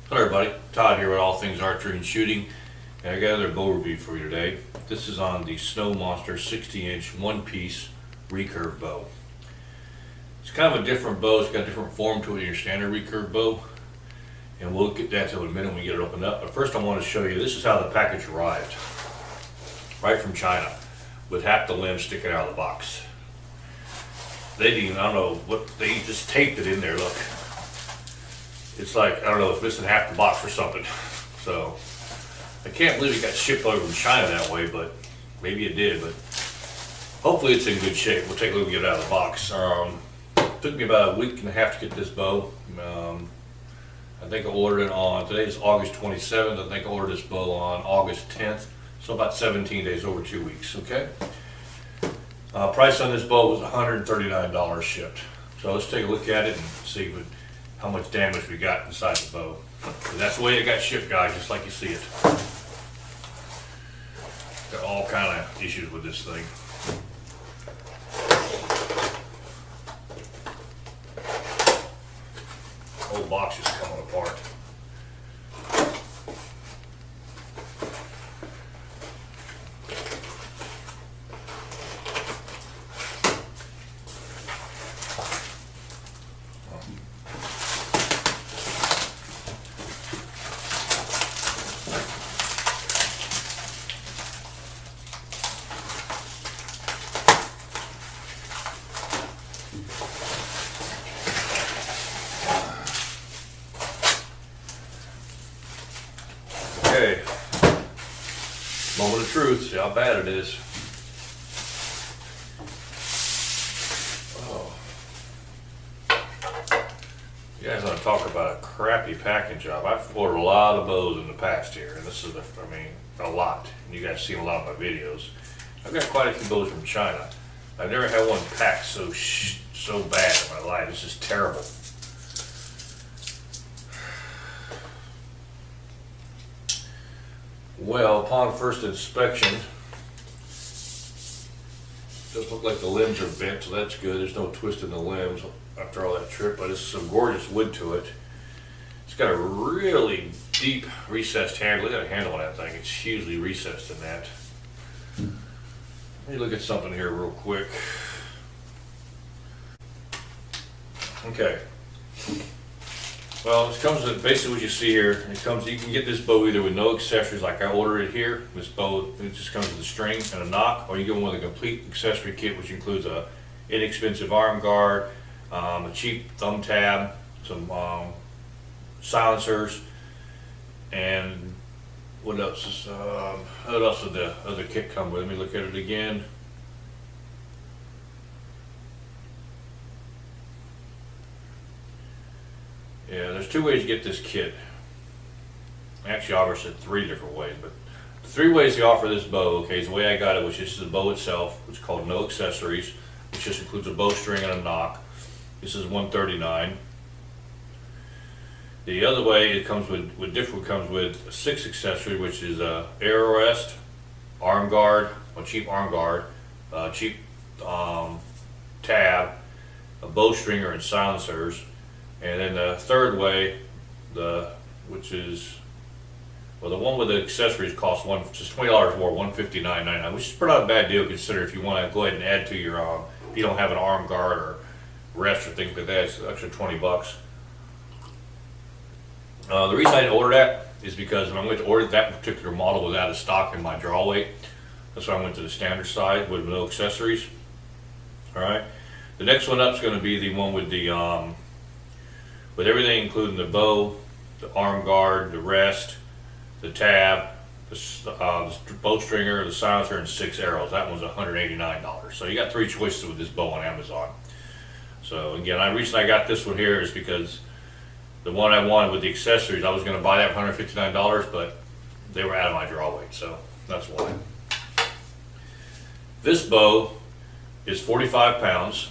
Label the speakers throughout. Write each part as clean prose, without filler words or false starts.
Speaker 1: Hello everybody, Todd here with All Things Archery and Shooting, and I got another bow review for you today. This is on the Snow Monster 60-inch one-piece recurve bow. It's kind of a different bow, it's got a different form to it than your standard recurve bow, and we'll get that to in a minute when we get it opened up. But first I want to show you, this is how the package arrived, right from China, with half the limbs sticking out of the box. They didn't even, I don't know what, they just taped it in there, look. It's like, I don't know, it's missing half the box or something. So, I can't believe it got shipped over from China that way, but maybe it did, but hopefully it's in good shape. We'll take a look and get it out of the box. Took me about a week and a half to get this bow. I think I ordered it on, today is August 27th, I think I ordered this bow on August 10th, so about 17 days, over 2 weeks, okay? Price on this bow was $139 shipped. So let's take a look at it and see if how much damage we got inside the bow. But that's the way it got shipped, guys, just like you see it. Got all kind of issues with this thing. Whole box is coming apart. Okay, moment of truth, see how bad it is. Oh. You guys want to talk about a crappy packing job. I've ordered a lot of bows in the past here, and this is, a lot. And you guys see a lot of my videos. I've got quite a few bows from China. I've never had one packed so bad in my life. This is terrible. Well, upon first inspection, it does look like the limbs are bent, so that's good. There's no twist in the limbs after all that trip, but it's some gorgeous wood to it. It's got a really deep recessed handle. Look at the handle on that thing. It's hugely recessed in that. Let me look at something here real quick. Okay. Well, it comes with basically what you see here. It comes. You can get this bow either with no accessories, like I ordered it here. This bow, it just comes with a string and a nock, or you get one with a complete accessory kit, which includes a inexpensive arm guard, a cheap thumb tab, some silencers, and what else is what else did the other kit come with? Let me look at it again. Yeah, there's two ways to get this kit. Actually, I said 3 different ways, but the 3 ways they offer this bow, okay, is the way I got it, which is the bow itself, which is called no accessories, which just includes a bowstring and a nock. This is $139. The other way it comes comes with 6 accessories, which is a arrow rest, arm guard, a cheap arm guard, cheap tab, a bowstringer, and silencers. And then the third way, which is, well, the one with the accessories costs just $20 more, $159.99, which is pretty not a bad deal considering if you want to go ahead and add to your, if you don't have an arm guard or rest or things like that, it's an extra 20 bucks. The reason I didn't order that is because when I went to order that particular model was out of stock in my draw weight. That's why I went to the standard size with no accessories. All right. The next one up is going to be the one with the with everything, including the bow, the arm guard, the rest, the tab, the bowstringer, the silencer, and 6 arrows. That one's $189. So you got 3 choices with this bow on Amazon. So again, the reason I got this one here is because the one I wanted with the accessories, I was going to buy that for $159, but they were out of my draw weight, so that's why. This bow is 45 pounds.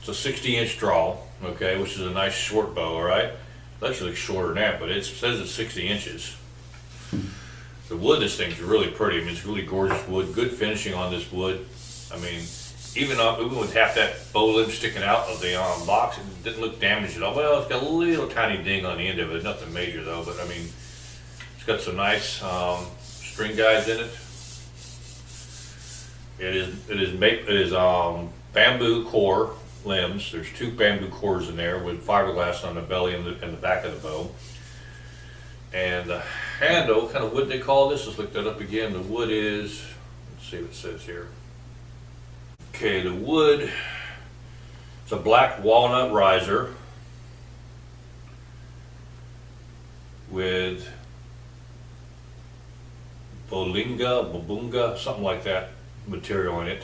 Speaker 1: It's a 60-inch draw, okay, which is a nice short bow, all right? It actually looks shorter than that, but it says it's 60 inches. The wood, this thing's really pretty. I mean, it's really gorgeous wood. Good finishing on this wood. I mean, even with half that bow limb sticking out of the box, it didn't look damaged at all. Well, it's got a little tiny ding on the end of it, nothing major though. But I mean, it's got some nice string guides in it. It is bamboo core limbs. There's 2 bamboo cores in there with fiberglass on the belly and the back of the bow. And the handle, what kind of wood they call this? Let's look that up again. The wood is, let's see what it says here. Okay, the wood, it's a black walnut riser with bobinga, something like that material in it.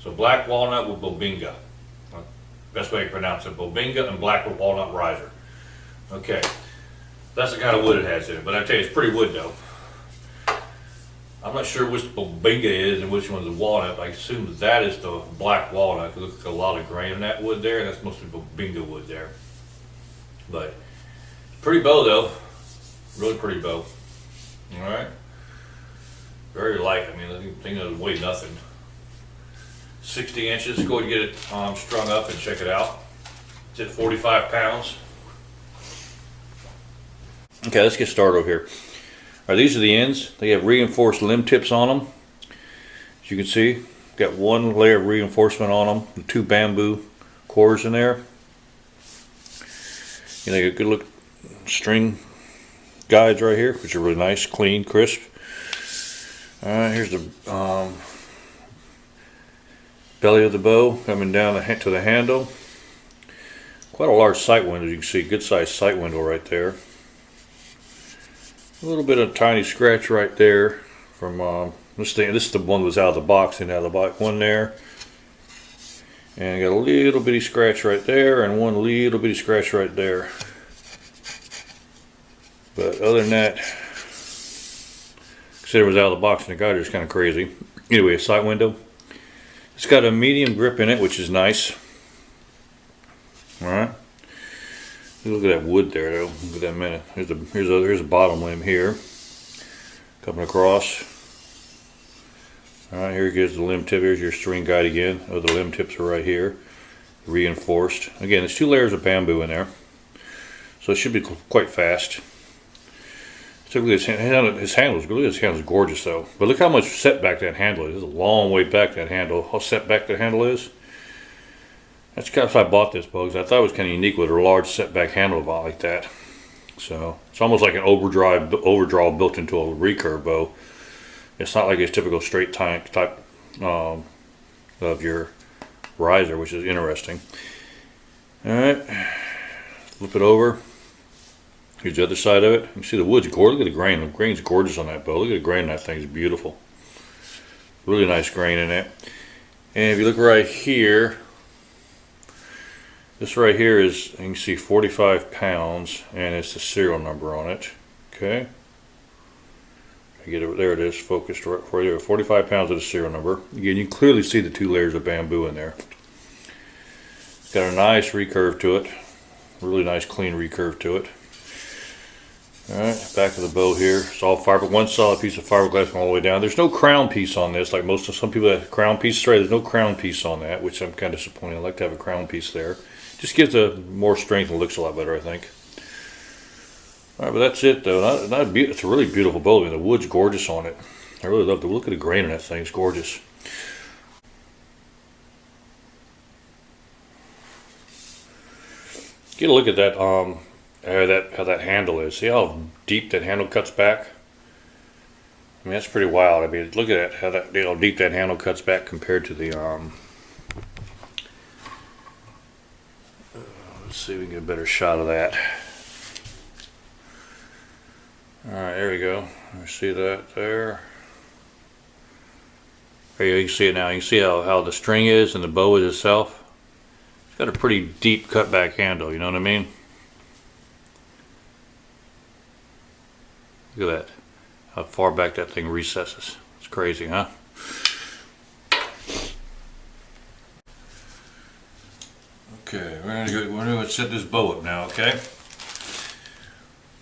Speaker 1: So black walnut with bobinga. Best way to pronounce it, bobinga and black walnut riser. Okay, that's the kind of wood it has in it. But I tell you, it's pretty wood though. I'm not sure which bobinga is and which one's the walnut. I assume that is the black walnut because there's a lot of grain in that wood there, and that's mostly bobinga wood there. But pretty bow though, really pretty bow. All right, very light. I mean, I think it'll weigh nothing. 60 inches. Go and get it strung up and check it out. It's at 45 pounds. Okay, let's get started over here. All right, these are the ends. They have reinforced limb tips on them. As you can see, got 1 layer of reinforcement on them, and 2 bamboo cores in there. You know, good look string guides right here, which are really nice, clean, crisp. All right, here's the belly of the bow coming down to the handle. Quite a large sight window, as you can see, good sized sight window right there. A little bit of tiny scratch right there from this thing. This is the one that was out of the box, and out of the box one there. And got a little bitty scratch right there, and 1 little bitty scratch right there. But other than that, consider it was out of the box, and the guide is kind of crazy. Anyway, a sight window. It's got a medium grip in it, which is nice. All right. Look at that wood there, though. Look at that minute. Here's a bottom limb here, coming across. All right, here goes the limb tip. Here's your string guide again. Oh, the limb tips are right here, reinforced. Again, there's 2 layers of bamboo in there, so it should be quite fast. So look at his handle is gorgeous though. But look how much setback that handle is. It's a long way back, that handle. How set back that handle is. That's kind of why I bought this bow, because I thought it was kind of unique with a large setback handle like that. So it's almost like an overdraw built into a recurve bow. It's not like a typical straight type of your riser, which is interesting. All right, flip it over. Here's the other side of it. You can see the wood's gorgeous. Look at the grain. The grain's gorgeous on that bow. Look at the grain on that thing. It's beautiful. Really nice grain in it. And if you look right here, this right here is, you can see 45 pounds, and it's the serial number on it. Okay. I get it. There it is, focused right for you. 45 pounds of the serial number. Again, you can clearly see the 2 layers of bamboo in there. It's got a nice recurve to it. Really nice, clean recurve to it. Alright, back of the bow here. It's all one solid piece of fiberglass all the way down. There's no crown piece on this, like some people have crown pieces. Right, there's no crown piece on that, which I'm kind of disappointed. I'd like to have a crown piece there. Just gives it more strength and looks a lot better, I think. Alright, but that's it though. It's a really beautiful bow. I mean, the wood's gorgeous on it. I really love the look at the grain in that thing. It's gorgeous. Get a look at that. How that handle is. See how deep that handle cuts back? I mean, that's pretty wild. I mean, look at that, how deep that handle cuts back compared to the let's see if we can get a better shot of that. Alright, there we go. You see that there? There you can see it now. You can see how the string is and the bow is itself. It's got a pretty deep cut back handle, you know what I mean? Look at that, how far back that thing recesses. It's crazy, huh? Okay, we're gonna set this bow up now, okay?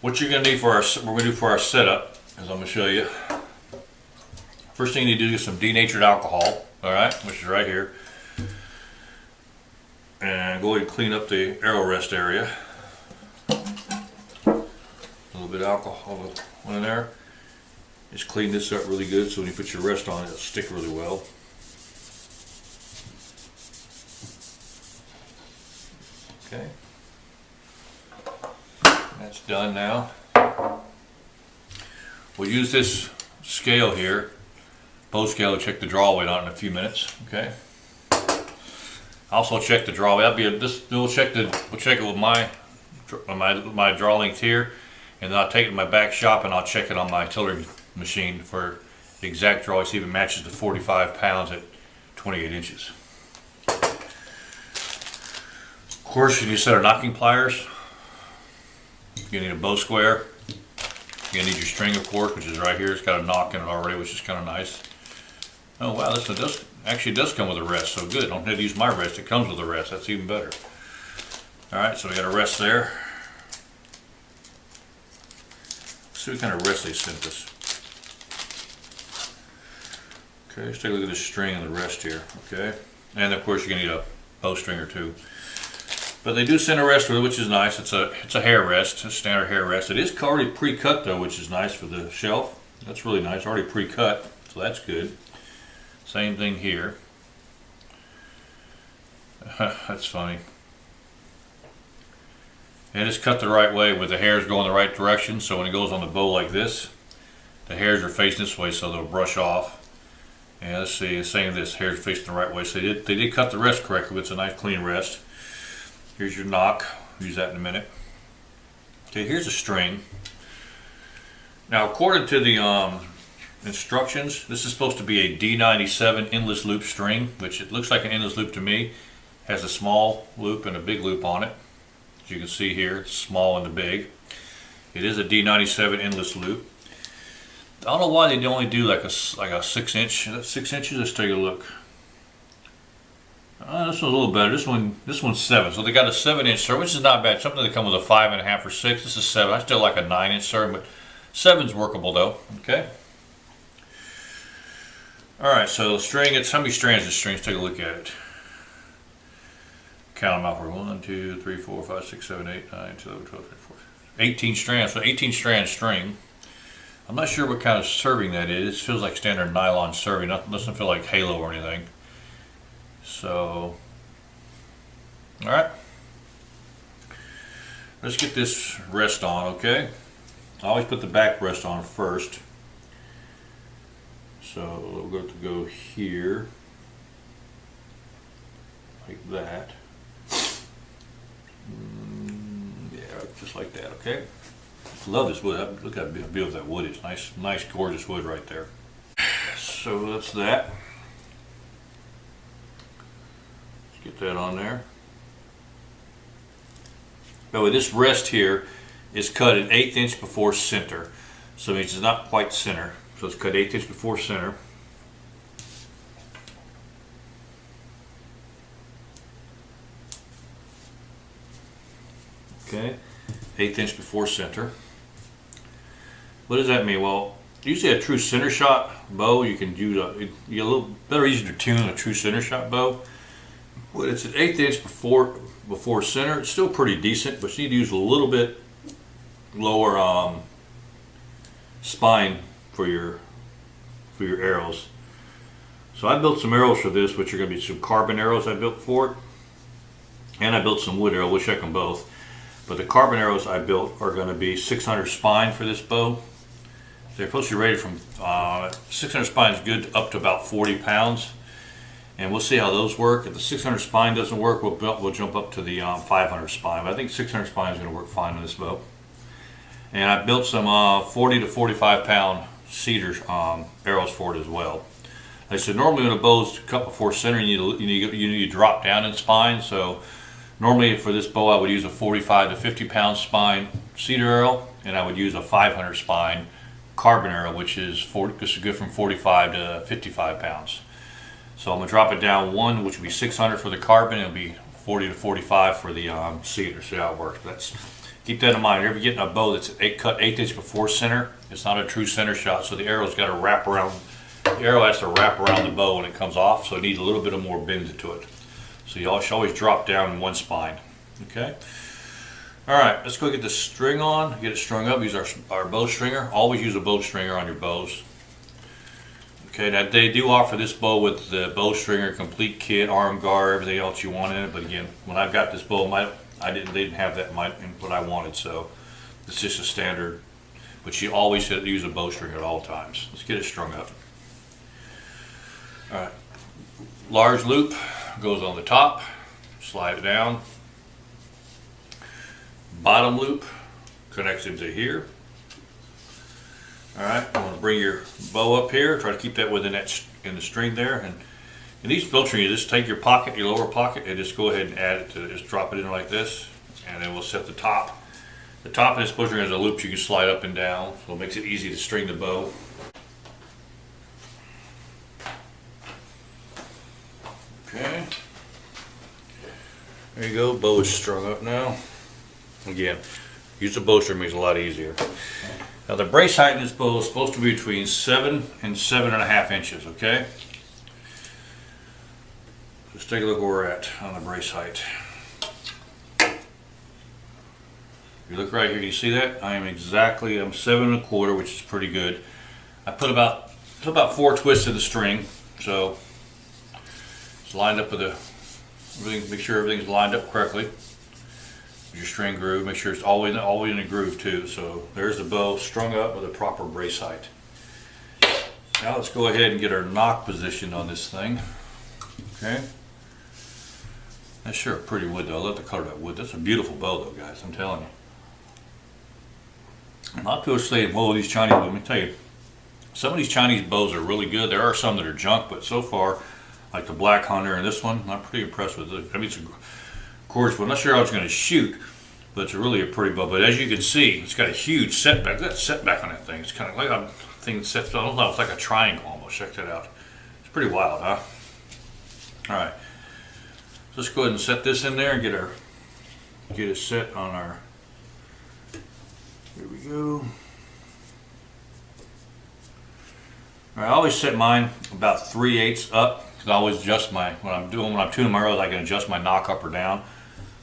Speaker 1: What you're gonna need for our setup is I'm gonna show you. First thing you need to do is some denatured alcohol. all right, which is right here. And go ahead and clean up the arrow rest area. A little bit of alcohol in there. Just clean this up really good so when you put your rest on, it'll stick really well. Okay. That's done now. We'll use this scale here, bow scale, to check the draw weight on in a few minutes. Okay. Also check the draw weight. We'll check it with my draw length here, and then I'll take it to my back shop and I'll check it on my artillery machine for the exact draw weight, see if it matches the 45 pounds at 28 inches. Of course, you need a set of knocking pliers. You need a bow square. You're gonna need your string, of course, which is right here. It's got a knock in it already, which is kind of nice. Oh wow, this one actually does come with a rest, so good. I don't have to use my rest, it comes with a rest. That's even better. Alright, so we got a rest there. Let's see what kind of rest they sent us. Okay, let's take a look at this string and the rest here. Okay, and of course you're gonna need a bowstring or two. But they do send a rest with it, which is nice. It's a hair rest, a standard hair rest. It is already pre-cut though, which is nice for the shelf. That's really nice, already pre-cut, so that's good. Same thing here. That's funny. And it's cut the right way with the hairs going the right direction, so when it goes on the bow like this, the hairs are facing this way so they'll brush off. And let's see, it's saying this, hairs facing the right way, so they did cut the rest correctly, but it's a nice clean rest. Here's your knock, use that in a minute. Okay, here's a string. Now according to the instructions, this is supposed to be a D97 endless loop string, which it looks like an endless loop to me. Has a small loop and a big loop on it. As you can see here, it's small and the big. It is a D97 endless loop. I don't know why they only do like a 6 inch. Is that 6 inches? Let's take a look. This one's a little better. This one's 7. So they got a 7-inch serve, which is not bad. Something that come with a 5.5 or 6. This is 7. I still like a 9-inch serve, but 7's workable though. Okay. All right. So the string. It's how many strands is string? Let's take a look at it. Count them out for 1, 2, 3, 4, 5, 6, 7, 8, 9, 10, 11, 12, 13, 14. 18 strands. So 18 strand string. I'm not sure what kind of serving that is. It feels like standard nylon serving. It doesn't feel like halo or anything. So, all right. Let's get this rest on, okay? I always put the back rest on first. So we're going to go here, like that. Yeah, just like that, okay? Love this wood. Look how beautiful that wood is. Nice, gorgeous wood right there. So that's that. Let's get that on there. By the way, this rest here is cut an 1/8 inch before center. So it means it's not quite center. So it's cut 1/8 inch before center. Okay, 1/8 inch before center. What does that mean? Well, usually a true center shot bow, you can do a little better, easier to tune a true center shot bow. But it's an 1/8 inch before center. It's still pretty decent, but you need to use a little bit lower spine for your arrows. So I built some arrows for this, which are going to be some carbon arrows I built for it, and I built some wood arrows. We'll check them both. But the carbon arrows I built are going to be 600 spine for this bow. They're supposed to be rated from 600 spine is good up to about 40 pounds. And we'll see how those work. If the 600 spine doesn't work, we'll jump up to the 500 spine. But I think 600 spine is going to work fine on this bow. And I built some 40 to 45 pound cedar arrows for it as well. Like I said, normally when a bow's cut before center, you need to drop down in spine. So normally for this bow, I would use a 45 to 50 pound spine cedar arrow, and I would use a 500 spine carbon arrow, which is good from 45 to 55 pounds. So I'm going to drop it down one, which will be 600 for the carbon, and it'll be 40 to 45 for the cedar. See how it works. Keep that in mind. If you're getting a bow that's cut 1/8 inch before center, it's not a true center shot, so the arrow's got to wrap around the arrow has to wrap around the bow when it comes off, so it needs a little bit of more bend to it. So you should always drop down in one spine. Okay. All right, let's go get the string on, get it strung up. Use our bow stringer. Always use a bow stringer on your bows. Okay, now they do offer this bow with the bow stringer complete kit, arm guard, everything else you want in it. But again, when I got this bow, they didn't have that in what I wanted, so it's just a standard. But you always should use a bow stringer at all times. Let's get it strung up. All right, large loop goes on the top. Slide it down. Bottom loop connects into here. Alright, I'm going to bring your bow up here. Try to keep that within in the string there. And in these bow strings, you just take your pocket, your lower pocket, and just go ahead and add it to, just drop it in like this. And then we'll set the top. The top of this bow string has a loop you can slide up and down, so it makes it easy to string the bow. Okay. There you go, bow is strung up now. Again, use the bow string, makes it a lot easier. Now the brace height in this bow is supposed to be between 7 and 7.5 inches, okay? Just take a look where we're at on the brace height. You look right here, you see that? I'm 7 1/4, which is pretty good. I put about 4 twists in the string, so it's lined up with everything. Make sure everything's lined up correctly. Your string groove, make sure it's all in a groove too. So there's the bow strung up with a proper brace height. Now let's go ahead and get our knock positioned on this thing. Okay. That's sure a pretty wood though. I love the color of that wood. That's a beautiful bow though, guys. I'm telling you. Not to say, whoa, these Chinese, let me tell you, some of these Chinese bows are really good. There are some that are junk, but so far, like the Black Hunter and this one, I'm pretty impressed with it. I mean, it's a gorgeous one. I'm not sure how it's going to shoot, but it's really a pretty bow. But as you can see, it's got a huge setback. That setback on that thing, it's kind of like a thing that sets, I don't know, it's like a triangle almost. Check that out. It's pretty wild, huh? All right. So let's go ahead and set this in there and get it set on our, here we go. All right, I always set mine about 3/8 up, because I always adjust when I'm tuning my arrows, I can adjust my knock up or down.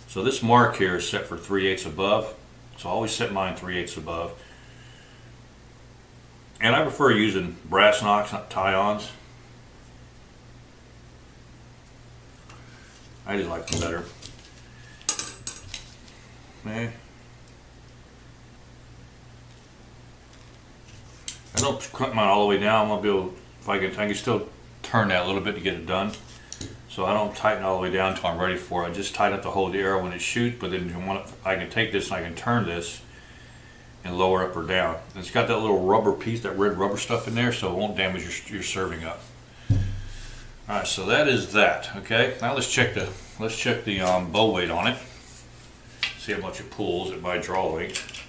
Speaker 1: So this mark here is set for 3/8 above. So I always set mine 3/8 above. And I prefer using brass knocks, not tie-ons. I just like them better. Okay. I don't cut mine all the way down. I'm gonna be able, if I can still turn that a little bit to get it done. So I don't tighten all the way down until I'm ready for it. I just tighten up to hold the arrow when it shoots, but then I can take this and I can turn this and lower up or down. And it's got that little rubber piece, that red rubber stuff in there, so it won't damage your serving up. All right, so that is that. Okay, now let's check the bow weight on it. See how much it pulls at my draw length.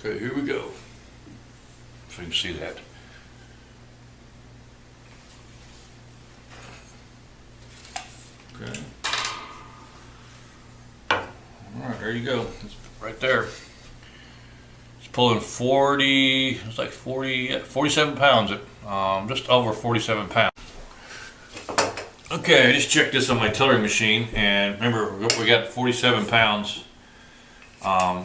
Speaker 1: Okay, here we go. So you can see that. Okay. Alright, there you go. It's right there. It's pulling 40, it's like 47 pounds at just over 47 pounds. Okay, I just checked this on my tillering machine, and remember we got 47 pounds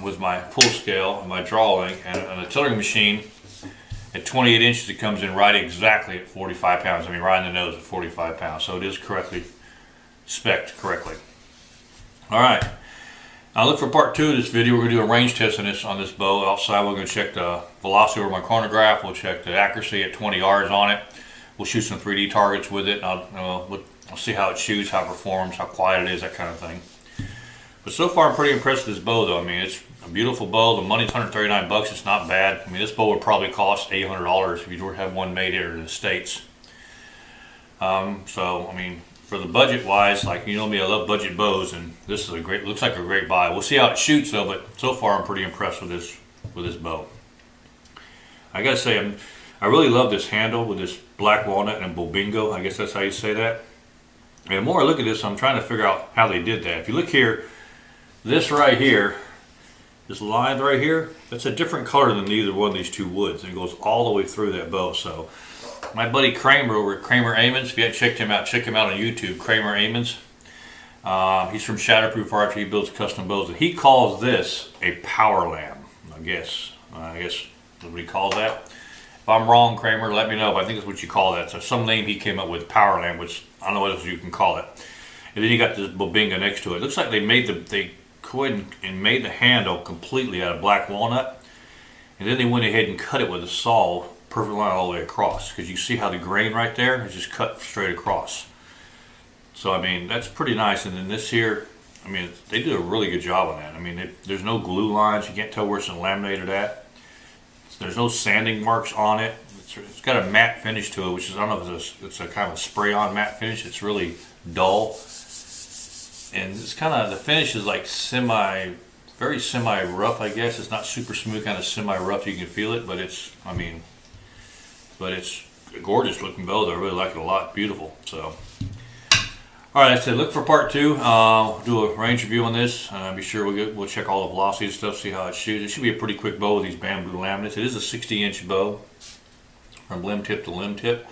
Speaker 1: with my pull scale and my draw length, and on the tillering machine at 28 inches it comes in right exactly at 45 pounds. I mean right in the nose at 45 pounds, so it is correctly spec'd correctly. Alright, now look for part 2 of this video. We're going to do a range test on this bow. Outside we're going to check the velocity over my chronograph, we'll check the accuracy at 20 yards on it, we'll shoot some 3D targets with it, and I'll see how it shoots, how it performs, how quiet it is, that kind of thing. But so far I'm pretty impressed with this bow though. I mean, it's a beautiful bow. The money's $139, it's not bad. I mean, this bow would probably cost $800 if you were to have one made here in the States. So, I mean, for the budget wise, like, you know me, I love budget bows, and this is looks like a great buy. We'll see how it shoots though, but so far I'm pretty impressed with this bow. I gotta say, I really love this handle with this black walnut and bobingo. I guess that's how you say that. And the more I look at this, I'm trying to figure out how they did that. If you look here, this right here this line right here, that's a different color than either one of these two woods, and it goes all the way through that bow. So my buddy Kramer over at Kramer Amons, if you haven't checked him out, check him out on YouTube, Kramer Amons. He's from Shatterproof Archery. He builds custom bows, and he calls this a power lamb. I guess that's what he calls that. If I'm wrong, Kramer, let me know. But I think that's what you call that. So some name he came up with, power lamb, which I don't know what else you can call it. And then you got this bobinga next to it. Looks like they made they went and made the handle completely out of black walnut, and then they went ahead and cut it with a saw, perfect line all the way across. Because you see how the grain right there is just cut straight across. So I mean, that's pretty nice. And then this here, I mean, they did a really good job on that. I mean, there's no glue lines. You can't tell where it's laminated at. There's no sanding marks on it. It's got a matte finish to it, which is, I don't know if it's a kind of a spray-on matte finish. It's really dull. And it's kind of, the finish is like very semi-rough, I guess. It's not super smooth, kind of semi-rough. You can feel it, but it's a gorgeous looking bow. I really like it a lot. Beautiful. So. Alright, I said look for part 2. Do a range review on this. Be sure we'll check all the velocity and stuff, see how it shoots. It should be a pretty quick bow with these bamboo laminates. It is a 60-inch bow from limb tip to limb tip.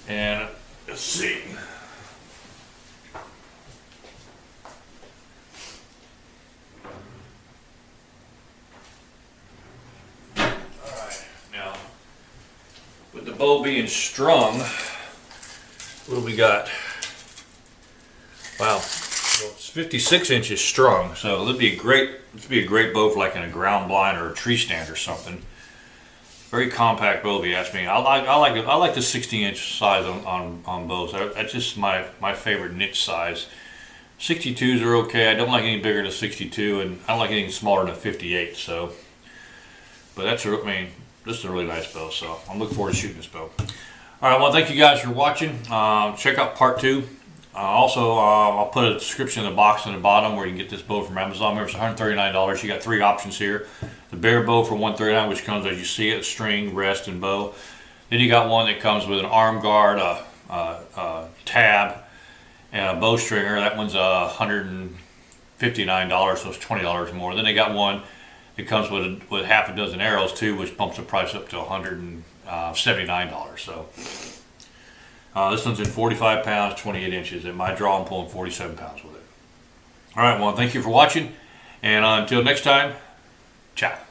Speaker 1: And let's see. Alright, now with the bow being strung, what do we got? Wow, well, it's 56 inches strung, so it'd be a great bow for like in a ground blind or a tree stand or something. Very compact bow, if you ask me. I like the 60-inch size on bows. That's just my favorite niche size. 62s are okay. I don't like any bigger than 62, and I don't like anything smaller than a 58. So, but this is a really nice bow. So I'm looking forward to shooting this bow. All right, well, thank you guys for watching. Check out part 2. Also, I'll put a description in the box on the bottom where you can get this bow from Amazon. Remember, it's $139. You got 3 options here. The bare bow for $139, which comes as you see it, string, rest, and bow. Then you got one that comes with an arm guard, a tab, and a bowstringer. That one's $159, so it's $20 more. Then they got one that comes with half a dozen arrows too, which bumps the price up to $179. So. This one's in 45 pounds, 28 inches. At my draw, I'm pulling 47 pounds with it. All right, well, thank you for watching. And until next time, ciao.